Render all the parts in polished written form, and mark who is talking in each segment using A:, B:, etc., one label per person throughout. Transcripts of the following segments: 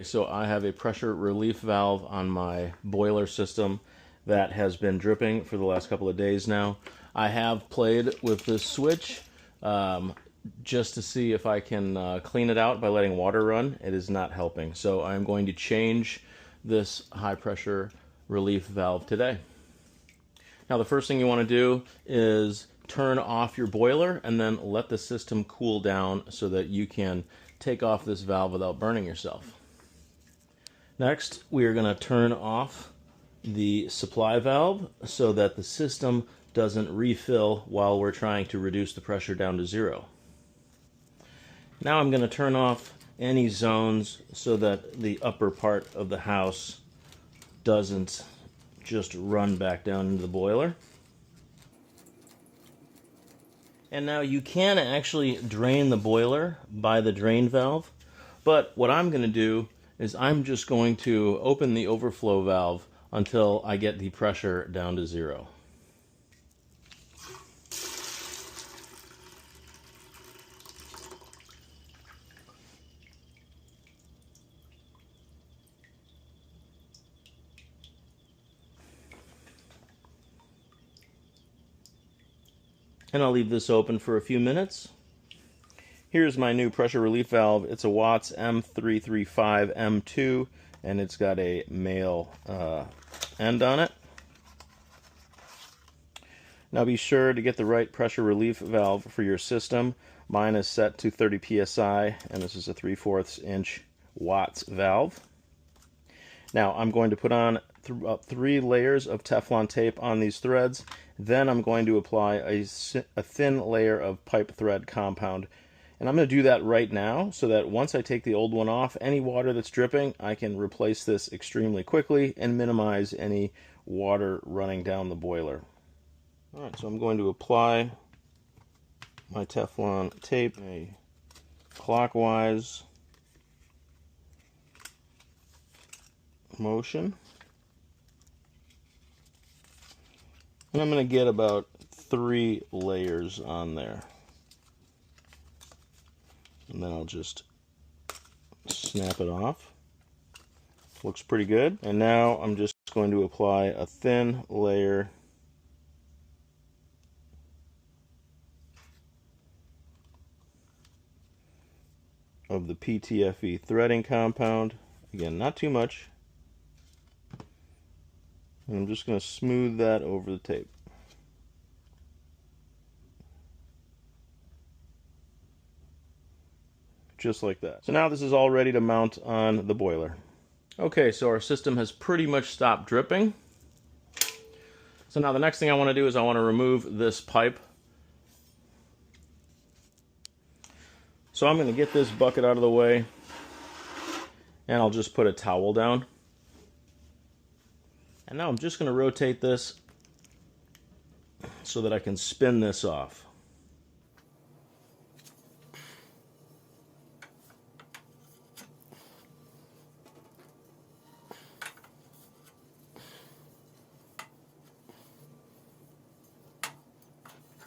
A: So I have a pressure relief valve on my boiler system that has been dripping for the last couple of days now. I have played with this switch just to see if I can clean it out by letting water run. It is not helping. So I'm going to change this high pressure relief valve today. Now the first thing you want to do is turn off your boiler and then let the system cool down so that you can take off this valve without burning yourself. Next, we are going to turn off the supply valve so that the system doesn't refill while we're trying to reduce the pressure down to 0. Now I'm going to turn off any zones so that the upper part of the house doesn't just run back down into the boiler. And now you can actually drain the boiler by the drain valve, but what I'm going to do is I'm just going to open the overflow valve until I get the pressure down to 0. And I'll leave this open for a few minutes. Here's my new pressure relief valve. It's a Watts M335M2, and it's got a male end on it. Now be sure to get the right pressure relief valve for your system. Mine is set to 30 psi, and this is a 3/4 inch Watts valve. Now I'm going to put on 3 layers of Teflon tape on these threads. Then I'm going to apply a thin layer of pipe thread compound. And I'm going to do that right now so that once I take the old one off, any water that's dripping, I can replace this extremely quickly and minimize any water running down the boiler. Alright, so I'm going to apply my Teflon tape a clockwise motion. And I'm going to get about 3 layers on there. And then I'll just snap it off. Looks pretty good. And now I'm just going to apply a thin layer of the PTFE threading compound. Again, not too much. And I'm just going to smooth that over the tape. Just like that. So now this is all ready to mount on the boiler. Okay, so our system has pretty much stopped dripping. So now the next thing I want to do is I want to remove this pipe. So I'm going to get this bucket out of the way, and I'll just put a towel down. And now I'm just going to rotate this so that I can spin this off.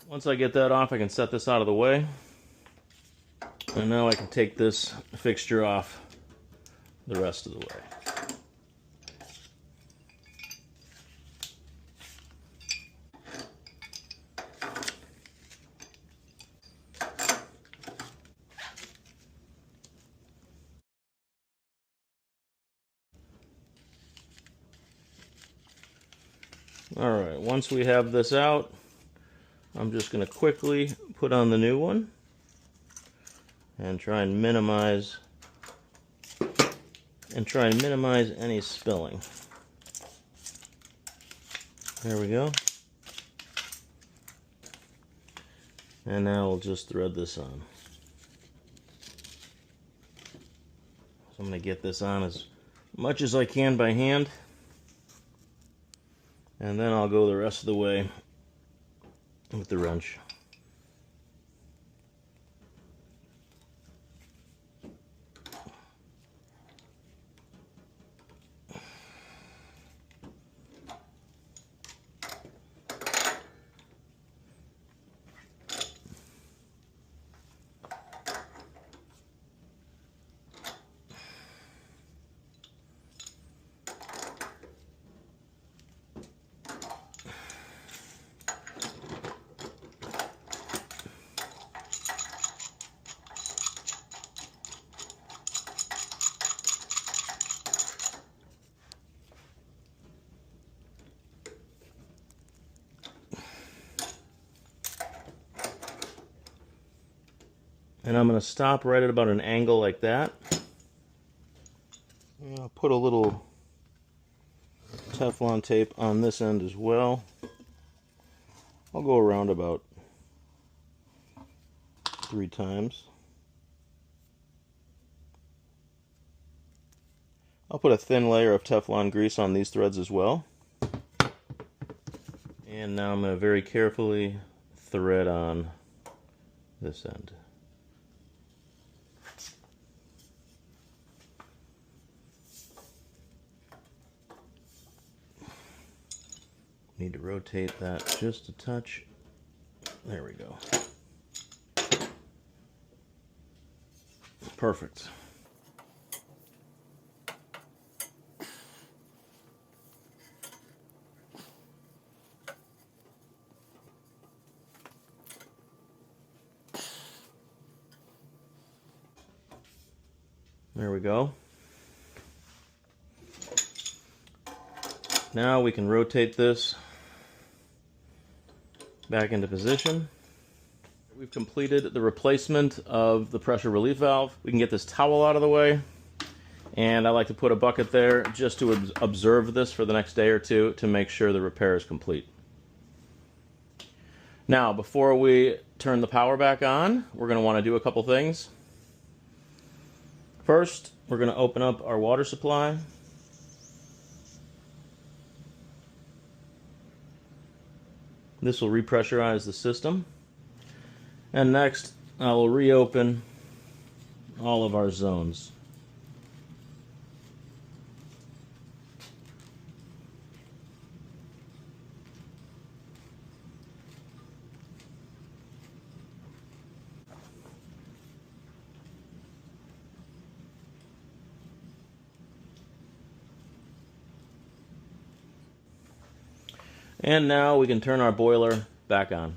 A: Once I get that off, I can set this out of the way. And now I can take this fixture off the rest of the way. Alright, once we have this out, I'm just going to quickly put on the new one and try and minimize any spilling. There we go. And now we'll just thread this on. So I'm going to get this on as much as I can by hand, and then I'll go the rest of the way with the wrench. And I'm going to stop right at about an angle like that. And I'll put a little Teflon tape on this end as well. I'll go around about 3 times. I'll put a thin layer of Teflon grease on these threads as well. And now I'm going to very carefully thread on this end. Need to rotate that just a touch. There we go. Perfect. There we go. Now we can rotate this back into position. We've completed the replacement of the pressure relief valve. We can get this towel out of the way, and I like to put a bucket there just to observe this for the next day or two to make sure the repair is complete. Now, before we turn the power back on, we're going to want to do a couple things. First, we're going to open up our water supply. This will repressurize the system. And next, I will reopen all of our zones. And now we can turn our boiler back on.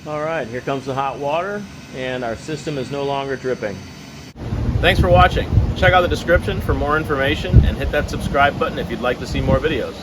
A: Alright, here comes the hot water, and our system is no longer dripping. Thanks for watching. Check out the description for more information and hit that subscribe button if you'd like to see more videos.